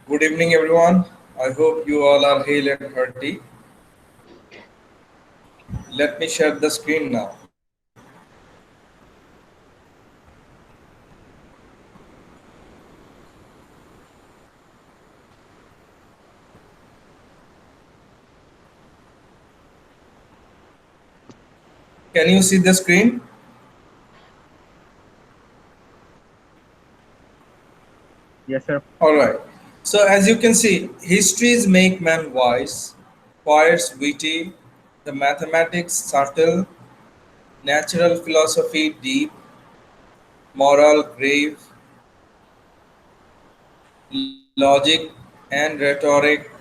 Good evening, everyone. I hope you all are hale and hearty. Let me share the screen now. Can you see the screen? Yes, sir. All right. So, as you can see, histories make man wise, poets witty, the mathematics subtle, natural philosophy deep, moral grave, logic and rhetoric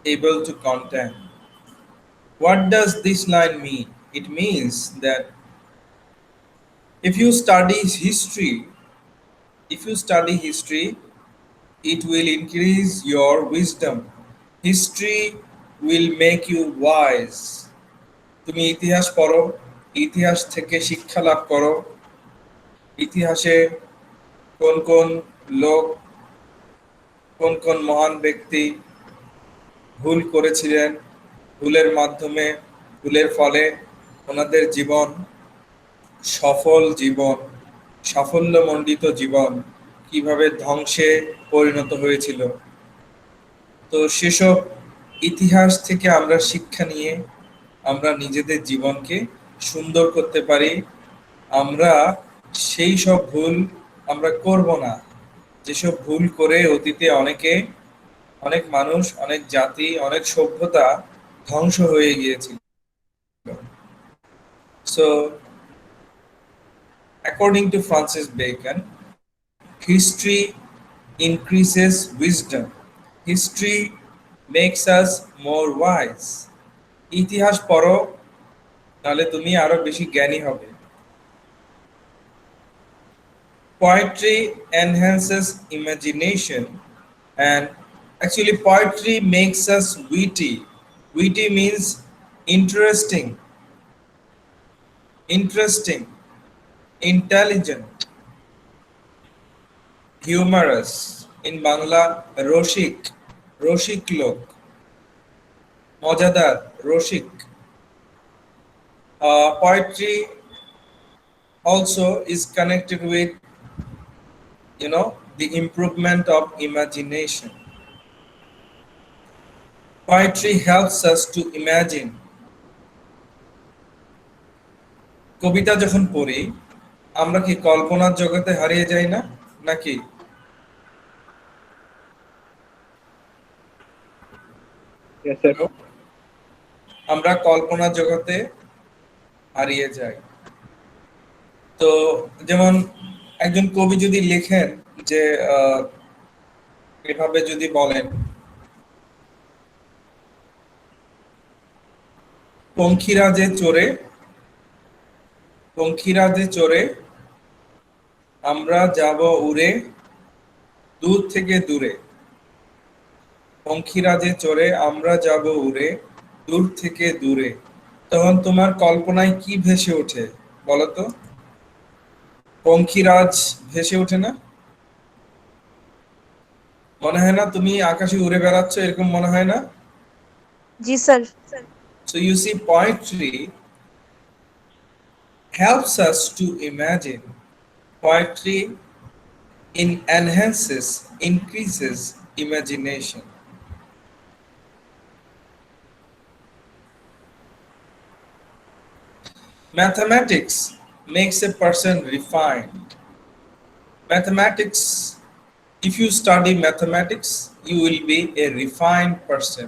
able to content. What does this line mean? It means that if you study history, if you study history, it will increase your wisdom. History will make you wise. তুমি ইতিহাস পড়ো, ইতিহাস থেকে শিক্ষা লাভ করো, ইতিহাসে কোন কোন লোক, কোন কোন মহান ব্যক্তি ভুল করেছিলেন, ভুলের মাধ্যমে, ভুলের ফলে ওনাদের জীবন, সফল জীবন, সাফল্যমণ্ডিত জীবন কিভাবে ধ্বংসে পরিণত হয়েছিল। তো সেসব ইতিহাস থেকে আমরা শিক্ষা নিয়ে আমরা নিজেদের জীবনকে সুন্দর করতে পারি। আমরা সেই সব ভুল আমরা করব না, যেসব ভুল করে অতীতে অনেক মানুষ, অনেক জাতি, অনেক সভ্যতা ধ্বংস হয়ে গিয়েছিল। So according to Francis Bacon, history increases wisdom. History makes us more wise. ইতিহাস পড়ো, তাহলে তুমি আরো বেশি জ্ঞানী হবে। Poetry enhances imagination, and actually poetry makes us witty. Witty means interesting, interesting, intelligent, humorous. In Bangla, রসিক, রসিক লোক, মজাদার, রসিক। Poetry also is connected with, the improvement of imagination. Poetry helps us to imagine. কবিতা যখন পড়ি, আমরা কি কল্পনার জগতে হারিয়ে যাই না, নাকি? Yes, sir. আমরা কল্পনার জগতে হারিয়ে যাই। তো যেমন একজন কবি যদি লেখেন যে এভাবে যদি বলেন, পঙ্খিরা যে চড়ে, পঙ্খিরা যে চড়ে, আমরা যাব উড়ে দূর থেকে দূরে। পঙ্খিরা যে চড়ে, আমরা যাব উড়ে দূর থেকে দূরে। তখন তোমার কল্পনায় কি ভেসে ওঠে বলো তো? পঙ্খিরাজ ভেসে ওঠে না? মনে হয় না তুমি আকাশে উড়ে বেড়াচ্ছ, এরকম মনে হয় না? জি sir. So you see, poetry helps us to imagine. Poetry enhances, increases imagination. Mathematics makes a person refined. Mathematics, if you study mathematics, you will be a refined person.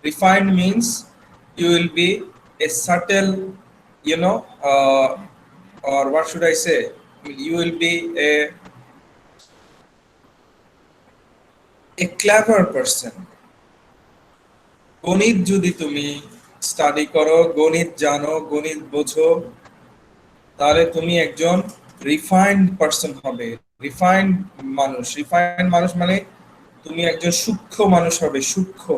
Refined means you will be a subtle, or what should I say? You will be a clever person. গণিত যদি তুমি study করো, গণিত জানো, গণিত বোঝো, তাহলে তুমি একজন রিফাইন্ড পারসন হবে। রিফাইন্ড মানুষ, রিফাইন্ড মানুষ মানে তুমি একজন সূক্ষ্ম মানুষ হবে, সূক্ষ্ম।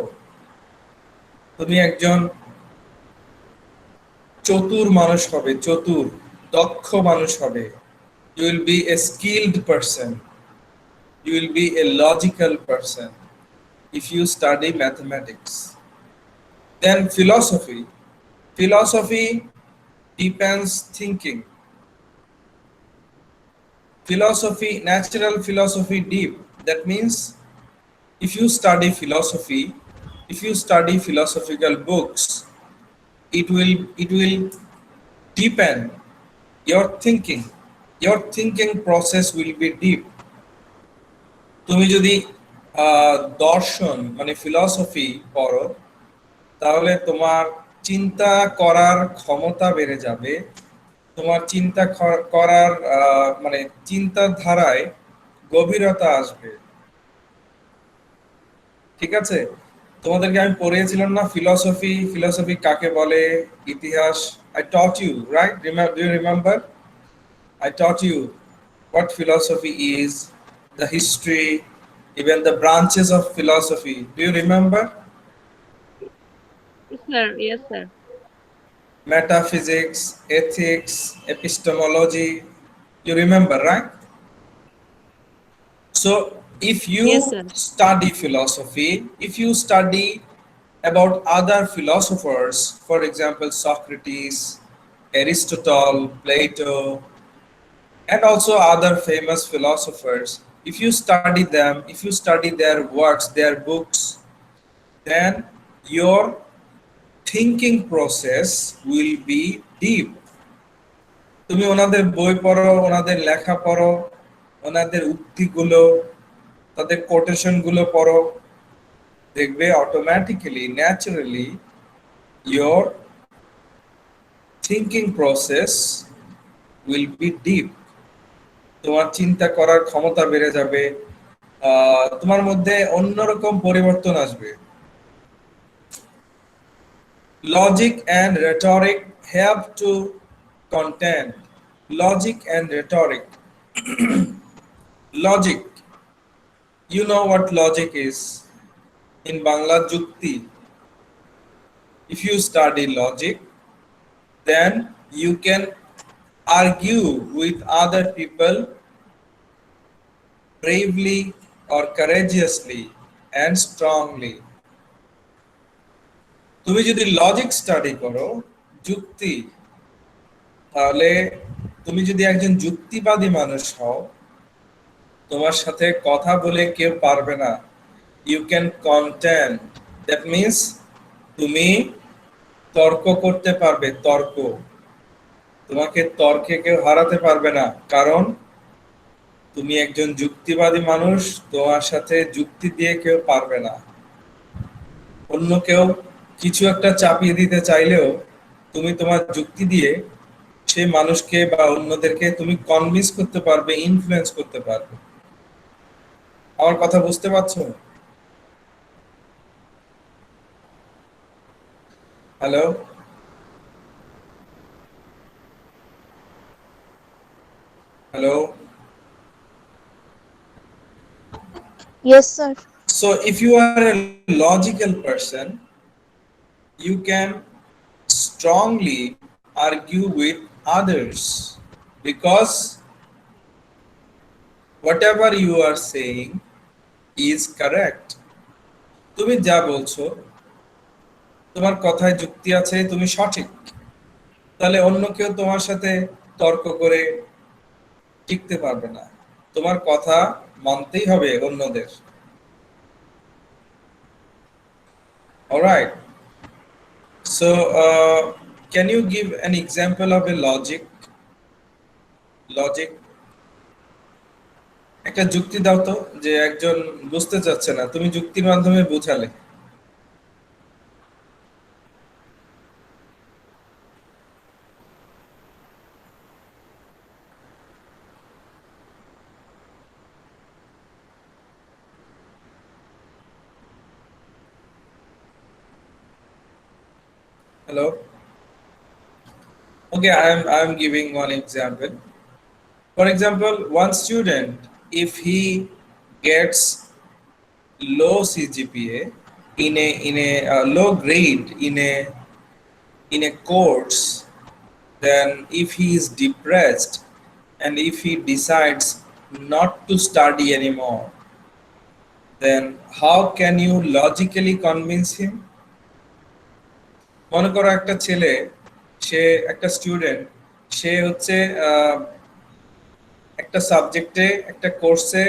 তুমি একজন চতুর মানুষ হবে, চতুর, দক্ষ মানুষ হবে। You will be a skilled person. You will be a logical person if you study mathematics. Then philosophy. Philosophy depends thinking. Philosophy, natural philosophy deep. That means if you study philosophy, if you study philosophical books, it will deepen your thinking. Your thinking process will be deep. তুমি যদি দর্শন মানে philosophy পড়ো তাহলে তোমার চিন্তা করার ক্ষমতা বেড়ে যাবে, তোমার চিন্তা করার মানে চিন্তাধারায় গভীরতা আসবে। ঠিক আছে, তোমাদেরকে আমি পড়িয়েছিলাম না ফিলসফি, ফিলসফি কাকে বলে, ইতিহাস। I taught you, right? Do you remember? I taught you what philosophy is, the history, even the branches of philosophy. Do you remember? Yes, sir. Yes, sir. Metaphysics, ethics, epistemology. You remember, right? So if you Yes, sir. study philosophy, if you study about other philosophers, for example Socrates, Aristotle, Plato, and also other famous philosophers, if you study them, if you study their works, their books, then your thinking process will be deep. তুমি ওনাদের বই পড়ো, ওনাদের লেখা পড়ো, ওনাদের উক্তিগুলো, তাদের quotation গুলো পড়ো, দেখবে automatically naturally your thinking process will be deep. তোমার চিন্তা করার ক্ষমতা বেড়ে যাবে, তোমার মধ্যে অন্যরকম পরিবর্তন আসবে। Logic and rhetoric have to contend. Logic and rhetoric. Logic. You know what logic is? In Bangla, Jukti. If you study logic, then you can argue with other people bravely or courageously and strongly. তুমি যদি logic study করো, যুক্তি, তাহলে তুমি যদি একজন যুক্তিবাদী মানুষ হও, তোমার সাথে কথা বলে কেউ পারবে না। You can contend, that means তুমি তর্ক করতে পারবে। তর্ক, তোমাকে তর্কে কেউ হারাতে পারবে না, কারণ তুমি একজন যুক্তিবাদী মানুষ, তোমার সাথে যুক্তি দিয়ে কেউ পারবে না। অন্য কেউ কিছু একটা চাপিয়ে দিতে চাইলেও তুমি তোমার যুক্তি দিয়ে সেই মানুষকে বা অন্যদেরকে তুমি কনভিন্স করতে পারবে, ইনফ্লুয়েন্স করতে পারবে। আমার কথা বুঝতে পারছো? Hello, hello. Yes, sir. So if you are a logical person, you can strongly argue with others because whatever you are saying is correct. তুমি যা বলছো, তোমার কথায় যুক্তি আছে, তুমি সঠিক, তাহলে অন্য কেউ তোমার সাথে তর্ক করে টিকতে পারবে না। তোমার কথা মানতেই হবে অন্যদের। Alright. So, can you give an example of a logic? Logic. একটা যুক্তি দাও তো, যে একজন বুঝতে চাচ্ছে না, তুমি যুক্তির মাধ্যমে বোঝালে। Hello. Okay, I'm giving one example. For example, one student, if he gets low CGPA in a low grade in a course, then if he is depressed and if he decides not to study anymore, then how can you logically convince him? মনে করো একটা ছেলে, সে একটা student, সে হচ্ছে একটা সাবজেক্টে একটা কোর্সে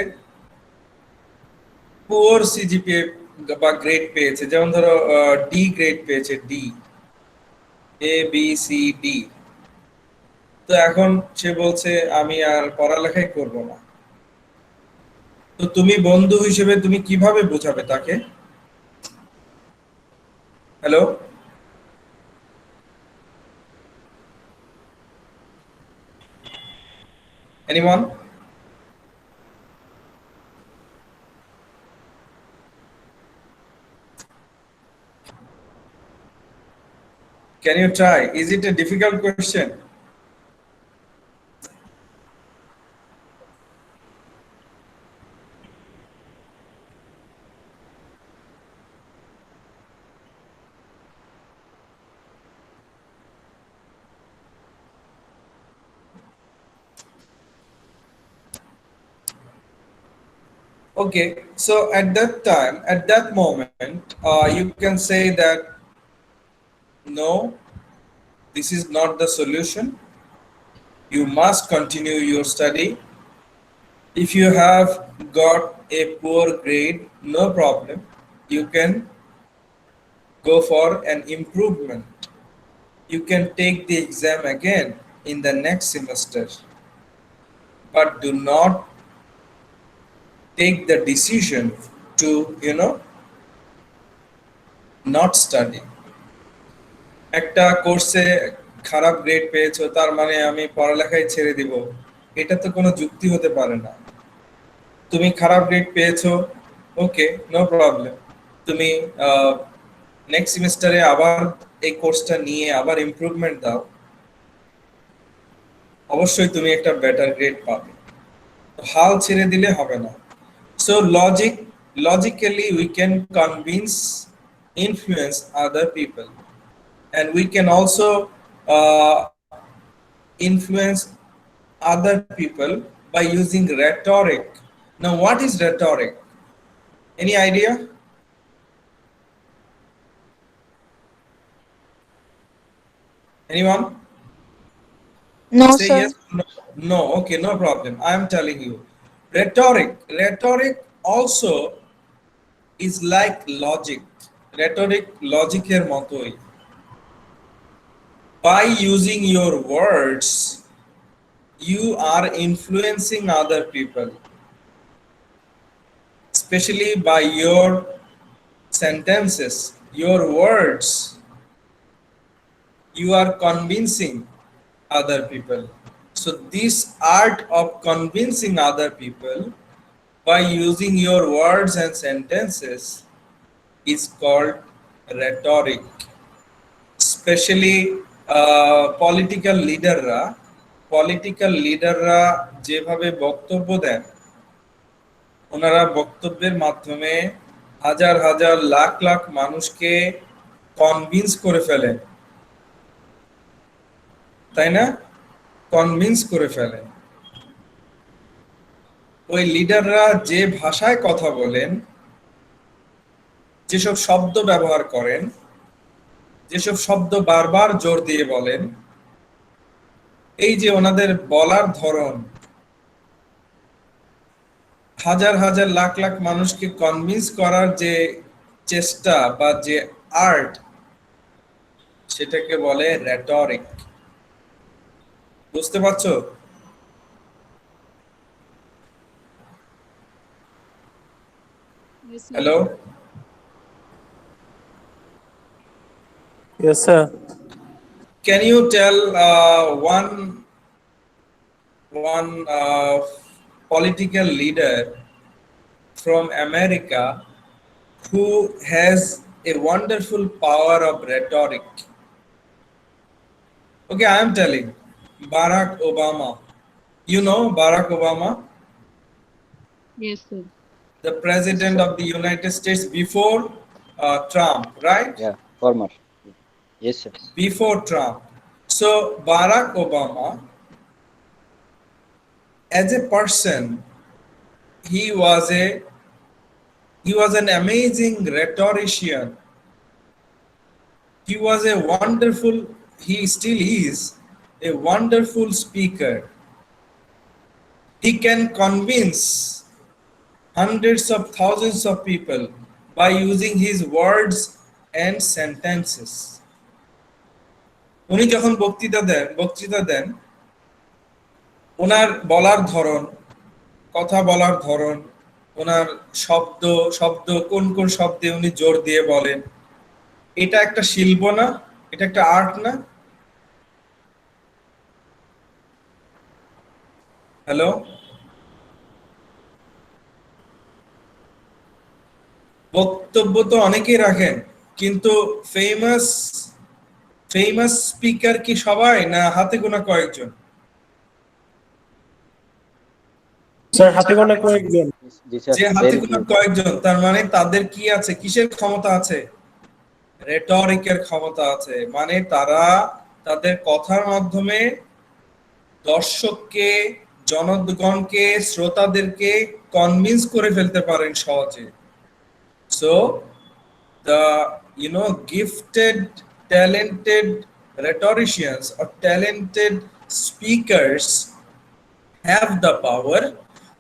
পুয়ার সিজিপিএ বা গ্রেড পেয়েছে, যেমন ধরো ডি গ্রেড পেয়েছে, D, A B C D. তো এখন সে বলছে আমি আর পড়ালেখাই করব না। তো তুমি বন্ধু হিসেবে তুমি কিভাবে বোঝাবে তাকে? Hello, anyone? Can you try? Is it a difficult question? Okay, so at that time, at that moment, you can say that no, this is not the solution. You must continue your study. If you have got a poor grade, no problem. You can go for an improvement. You can take the exam again in the next semester, but do not take the decision to, not study. একটা কোর্সে খারাপ grade পেয়েছো তার মানে আমি পড়ালেখাই ছেড়ে দিব, এটা তো কোনো যুক্তি হতে পারে না। তুমি খারাপ গ্রেড পেয়েছো, ওকে, নো প্রবলেম, তুমি নেক্সট সেমিস্টারে আবার এই কোর্সটা নিয়ে আবার ইমপ্রুভমেন্ট দাও, অবশ্যই তুমি একটা বেটার গ্রেড পাবে। হাল ছেড়ে দিলে হবে না। So logically we can convince, influence other people, and we can also influence other people by using rhetoric. Now, what is rhetoric? Any idea? Anyone? No, Say sir. yes. No. No. Okay, no problem. I am telling you. Rhetoric also is like logic. Rhetoric লজিকের মতোই। By using your words, you are influencing other people, especially by your sentences, your words. You are convincing other people. So this art of convincing other people by using your words and sentences is called rhetoric. Especially political লিডাররা যেভাবে বক্তব্য দেন, ওনারা বক্তব্যের মাধ্যমে হাজার হাজার লাখ লাখ মানুষকে convince করে ফেলেন, তাই না? কনভিন্স করে ফেলেন। ওই লিডাররা যে ভাষায় কথা বলেন, যেসব শব্দ ব্যবহার করেন, যেসব শব্দ বারবার জোর দিয়ে বলেন, এই যে ওনাদের বলার ধরন, হাজার হাজার লাখ লাখ মানুষকে কনভিন্স করার যে চেষ্টা বা যে আর্ট, সেটাকে বলে র‍্যাটরিক। বুঝতে পারছো? Yes, sir. Hello, Yes, sir. can you tell one political leader from America who has a wonderful power of rhetoric? Okay, I am telling Barack Obama. You know Barack Obama, Yes, sir. the president of the United States before Trump, right? Yeah, former. Yes, sir. Before Trump. So Barack Obama, as a person, he was an amazing rhetorician. He was a wonderful, he still is a wonderful speaker. He can convince hundreds of thousands of people by using his words and sentences. উনি যখন বক্তৃতা দেন ওনার বলার ধরন, কথা বলার ধরন, ওনার শব্দ কোন কোন শব্দে উনি জোর দিয়ে বলেন, এটা একটা শিল্প না? এটা একটা আর্ট না? হ্যালো, বক্তব্য তো অনেকেই রাখেন, কিন্তু ফেমাস স্পিকার কি সবাই, না হাতে গোনা কয়েকজন? স্যার হাতে গোনা কয়েকজন। জি স্যার, যে হাতে very গোনা few. কয়েকজন, তার মানে তাদের কি আছে, কিসের ক্ষমতা আছে? রেটরিকের ক্ষমতা আছে। মানে তারা তাদের কথার মাধ্যমে দর্শককে, জনগণকে, শ্রোতাদেরকে কনভিন্স করে ফেলতে পারেন সহজে। So the gifted, talented rhetoricians or talented speakers have the power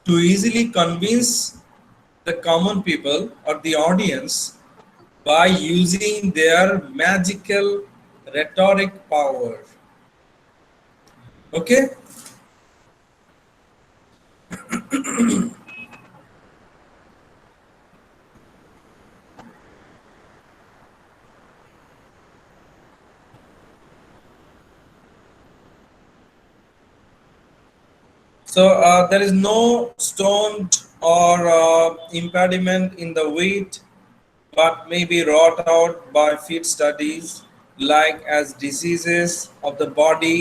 to easily convince the common people or the audience by using their magical rhetoric power. Okay? So there is no stone or impediment in the wheat, but may be wrought out by field studies, like as diseases of the body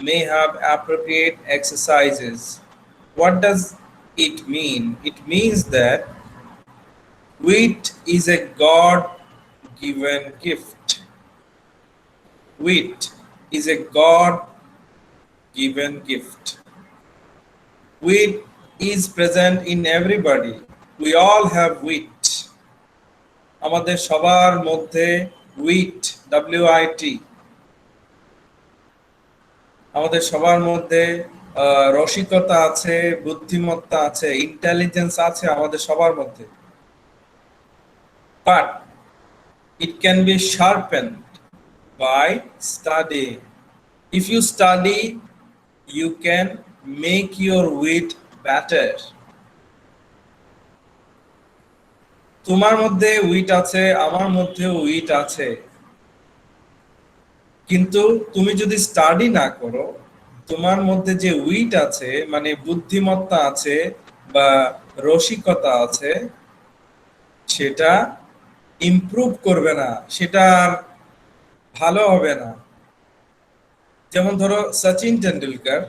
may have appropriate exercises. What does it mean? It means that wheat is a God-given gift. Wheat is a God-given gift. Wheat is present in everybody. We all have wheat. আমাদের সবার মধ্যে wheat, WIT, আমাদের সবার মধ্যে রসিকতা আছে, বুদ্ধিমত্তা আছে, ইন্টেলিজেন্স আছে আমাদের সবার মধ্যে। But it can be sharpened by study. If you study, you can make your wheat better. তোমার মধ্যে উইট আছে, আমার মধ্যেও উইট আছে, কিন্তু তুমি যদি স্টাডি না করো, তোমার মধ্যে যে উইট আছে, মানে বুদ্ধিমত্তা আছে বা রসিকতা আছে, সেটা ইমপ্রুভ করবে না, সেটা আর ভালো হবে না। যেমন ধরো Sachin Tendulkar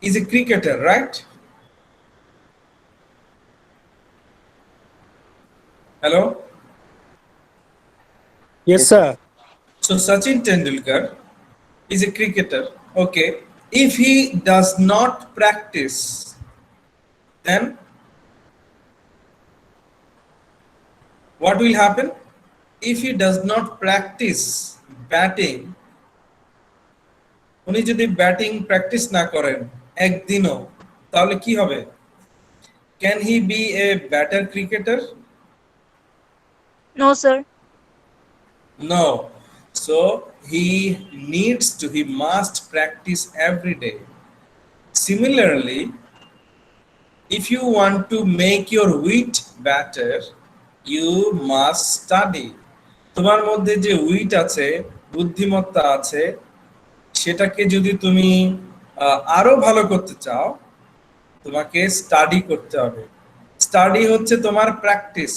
is a cricketer, right? Hello? Yes sir. So Sachin Tendulkar is a cricketer. Okay. If he does not practice, then what will happen? If he does not practice batting, উনি যদি ব্যাটিং প্র্যাকটিস না করেন একদিনও, তাহলে কি হবে? Can he be a better cricketer? No, sir. No. So he must practice every day. Similarly, if you want to make your wheat better, you must study. তোমার মধ্যে যে উইট আছে, বুদ্ধিমত্তা আছে, সেটাকে যদি তুমি আরো ভালো করতে চাও, তোমাকে স্টাডি করতে হবে। স্টাডি হচ্ছে তোমার practice.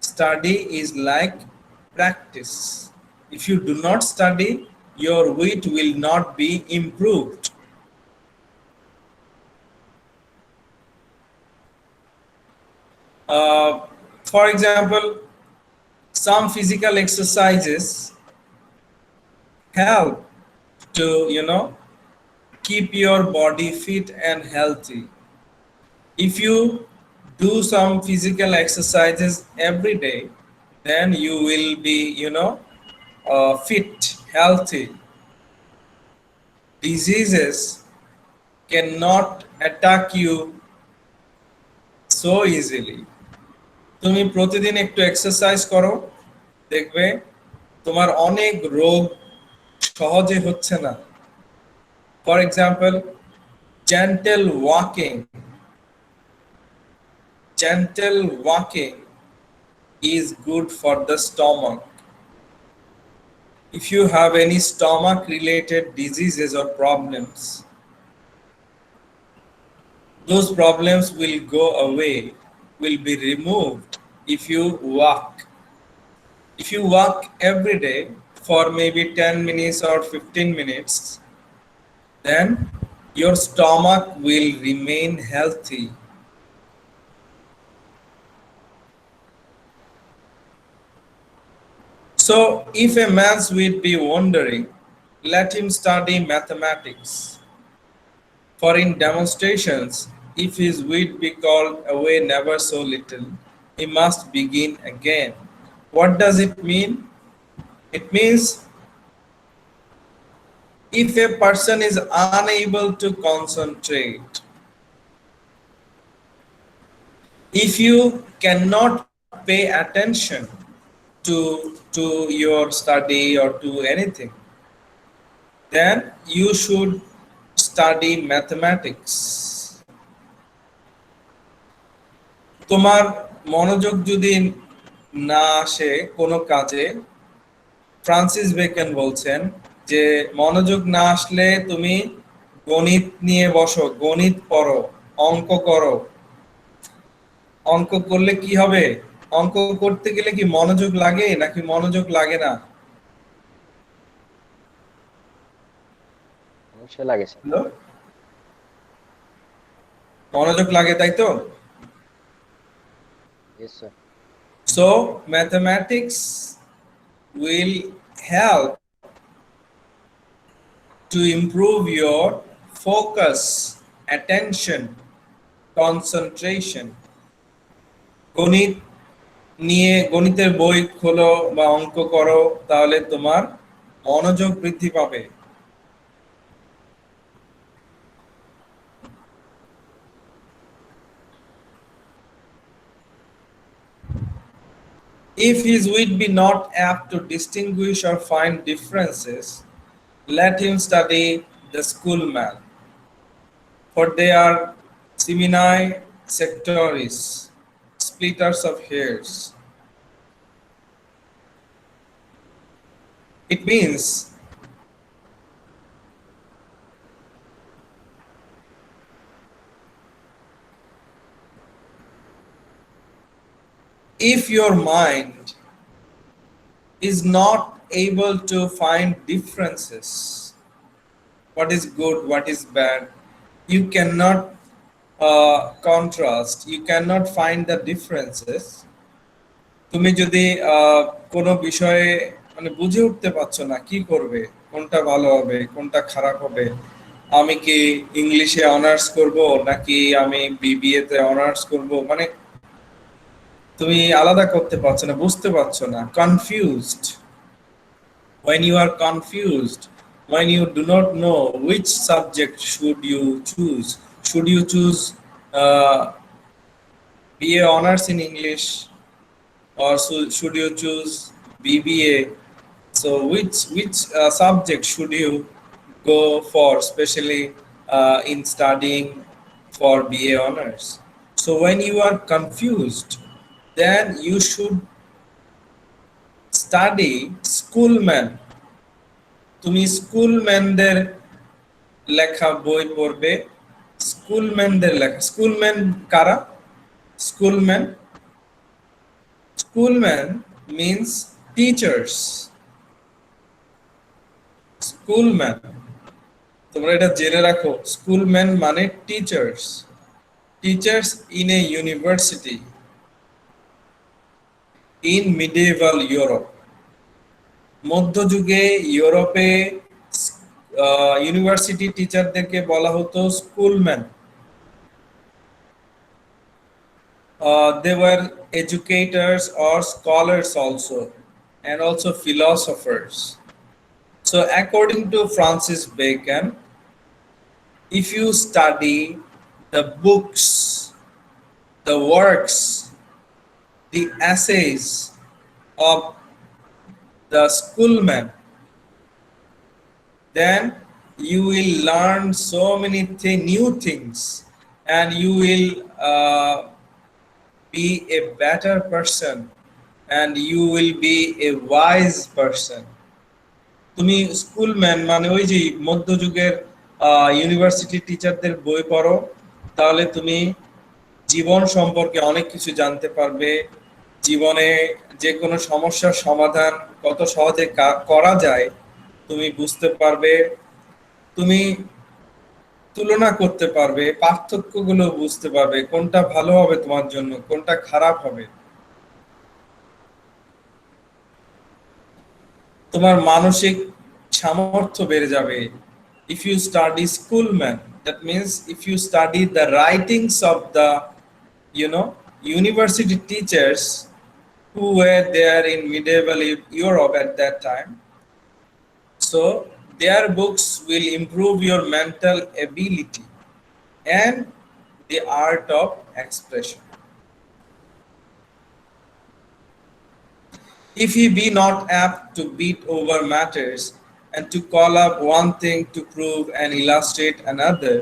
Study is like practice. If you do not study, your wit will not be improved. For example, some physical exercises help to keep your body fit and healthy. If you do some physical exercises every day, then you will be, fit, healthy. Diseases cannot attack you so easily. তুমি প্রতিদিন একটু exercise করো, দেখবে তোমার অনেক রোগ সহজে হচ্ছে না। For example, gentle walking. Gentle walking is good for the stomach. If you have any stomach related diseases or problems, those problems will go away, will be removed if you walk. If you walk every day for maybe 10 minutes or 15 minutes, then your stomach will remain healthy. So if a man will be wondering, let him study mathematics. For in demonstrations, if his wit be called away never so little, he must begin again. What does it mean? It means if a person is unable to concentrate, if you cannot pay attention to your study or to anything, then you should study mathematics. তোমার মনোযোগ যদি না আসে কোনো কাজে, Francis Bacon বলছেন যে মনোযোগ না আসলে তুমি গণিত নিয়ে বসো, গণিত পড়ো, অঙ্ক করো। অঙ্ক করলে কি হবে? অঙ্ক করতে গেলে কি মনোযোগ লাগে নাকি মনোযোগ লাগে না? অবশ্যই লাগে স্যার। Hello? মনোযোগ লাগে, তাই তো? Yes, sir. So mathematics will help to improve your focus, attention, concentration. গণিত নিয়ে গণিতের বই খোলো বা অঙ্ক করো, তাহলে তোমার মনোযোগ বৃদ্ধি পাবে। If his wit be not apt to distinguish or find differences, let him study the schoolman. For they are seminae sectoris, splitters of hairs. It means if your mind is not able to find differences, what is good, what is bad, you cannot contrast, you cannot find the differences. তুমি যদি কোনো বিষয়ে মানে বুঝে উঠতে পারছো না, কি করবে, কোনটা ভালো হবে, কোনটা খারাপ হবে, আমি কি ইংলিশে অনার্স করব নাকি আমি বিবিএ তে অনার্স করব, মানে তুমি আলাদা করতে পারছো না, বুঝতে পারছো না, confused. When you are confused, when you do not know which subject should you choose BA honors in English or should you choose BBA? So which subject should you go for, especially in studying for BA honors? So when you are confused, then you should study schoolman. তুমি স্কুলম্যানদের লেখা বই পড়বে, স্কুলম্যানদের লেখা। স্কুলম্যান কারা? স্কুলম্যান means teachers. স্কুলম্যান, তোমরা এটা জেনে রাখো, স্কুলম্যান মানে teachers. Teachers in a university in medieval Europe. মধ্যযুগে ইউরোপে ইউনিভার্সিটি টিচারদেরকে বলা হতো স্কুলম্যান। They were educators or scholars also, and also philosophers. So according to Francis Bacon, if you study the books, the works, the essays of the schoolman, then you will learn so many new things, and you will be a better person, and you will be a wise person. তুমি স্কুলম্যান মানে ওই যে মধ্যযুগের university টিচারদের বই পড়ো, তাহলে তুমি জীবন সম্পর্কে অনেক কিছু জানতে পারবে। জীবনে যে কোনো সমস্যার সমাধান কত সহজে করা যায় তুমি বুঝতে পারবে। তুমি তুলনা করতে পারবে, পার্থক্যগুলো বুঝতে পারবে, কোনটা ভালো হবে তোমার জন্য, কোনটা খারাপ হবে। তোমার মানসিক সামর্থ্য বেড়ে যাবে। If you study schoolman, that means if you study the writings of the university teachers who were there in medieval Europe at that time, so their books will improve your mental ability and the art of expression. If he be not apt to beat over matters and to call up one thing to prove and illustrate another,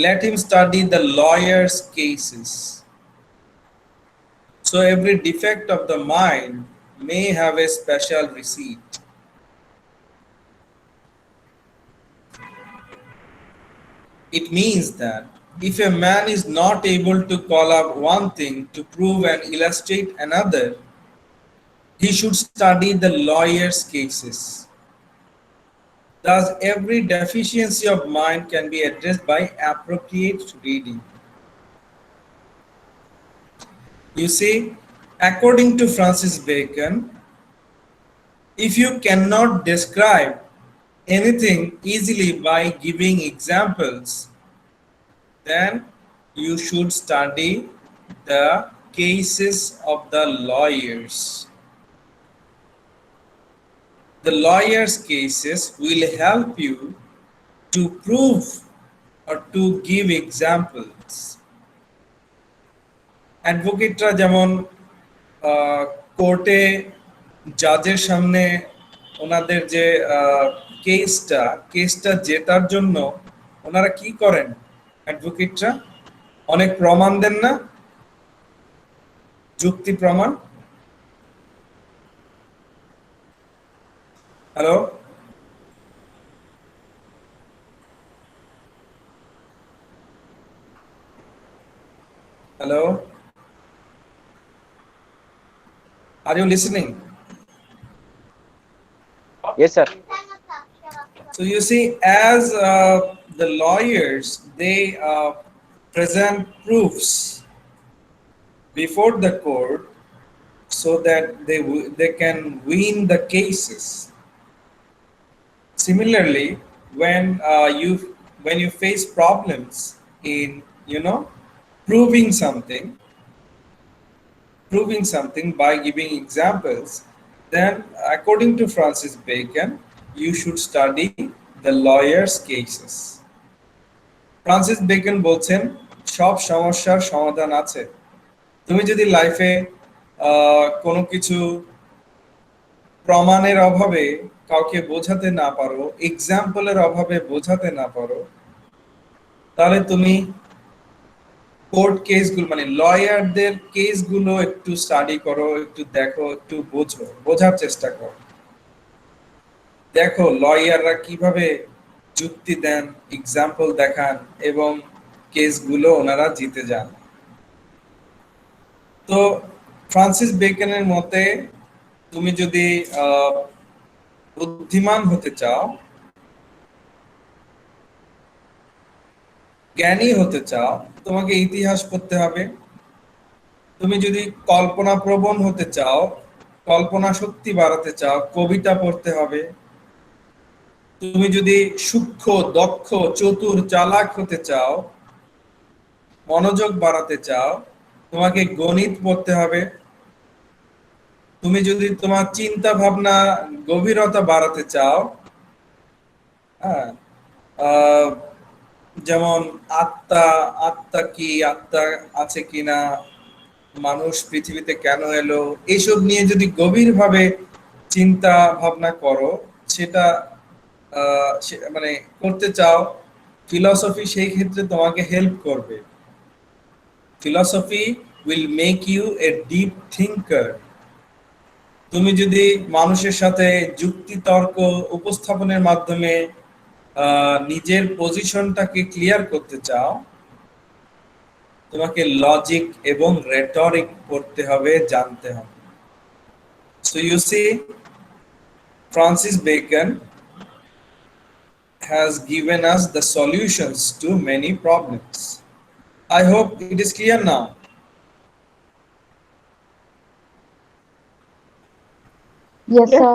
let him study the lawyer's cases. So every defect of the mind may have a special receipt. It means that if a man is not able to call up one thing to prove and illustrate another, he should study the lawyer's cases. Thus, every deficiency of mind can be addressed by appropriate reading. You see, according to Francis Bacon, if you cannot describe anything easily by giving examples, then you should study the cases of the lawyers. The lawyer's cases will help you to prove or to give examples. অ্যাডভোকেটরা যেমন কোর্টে জাজের সামনে ওনাদের যে কেসটা জেতার জন্য ওনারা কি করেন, অ্যাডভোকেটরা অনেক প্রমাণ দেন না, যুক্তি প্রমাণ। Hello, hello, are you listening? Yes, sir. So you see, as the lawyers, they present proofs before the court so that they can win the cases. Similarly, when you face problems in proving something by giving examples, then according to Francis Bacon, you should study the lawyer's cases. Francis Bacon বলছেন সব সমস্যার সমাধান আছে। তুমি যদি লাইফে কোনো কিছু প্রমাণের অভাবে কাউকে বোঝাতে না পারো, এক্সাম্পলের অভাবে বোঝাতে না পারো, তাহলে তুমি কোর্ট কেসগুলো মানে লয়ারদের কেসগুলো একটু স্টাডি করো, একটু দেখো, একটু বোঝার চেষ্টা করো। দেখো লয়াররা কিভাবে যুক্তি দেন, এক্সাম্পল দেখান এবং কেসগুলো ওনারা জিতে যান। তো ফ্রান্সিস বেকনের মতে তুমি যদি বুদ্ধিমান হতে চাও, জ্ঞানী হতে চাও, তোমাকে ইতিহাস পড়তে হবে। তুমি যদি কল্পনা প্রবণ হতে চাও, কল্পনা শক্তি বাড়াতে চাও, কবিতা পড়তে হবে। তুমি যদি সূক্ষ্ম, দক্ষ, চতুর, চালাক হতে চাও, মনোযোগ বাড়াতে চাও, তোমাকে গণিত পড়তে হবে। তুমি যদি তোমার চিন্তা ভাবনা গভীরতা বাড়াতে চাও, হ্যাঁ, আহ, যেমন আত্মা, আত্মা কি, আত্মা আছে কিনা, মানুষ পৃথিবীতে কেন এলো, এইসব নিয়ে যদি গভীরভাবে চিন্তা ভাবনা করো, সেটা মানে করতে চাও, ফিলসফি সেই ক্ষেত্রে তোমাকে হেল্প করবে। Philosophy will make you a deep thinker. তুমি যদি মানুষের সাথে যুক্তি তর্ক উপস্থাপনের মাধ্যমে নিজের পজিশনটাকে ক্লিয়ার করতে চাও, তোমাকে লজিক এবং রেটরিক পড়তে হবে, জানতে হবে। So you see, Francis Bacon has given us the solutions to many problems. I hope it is clear now. Yes, sir.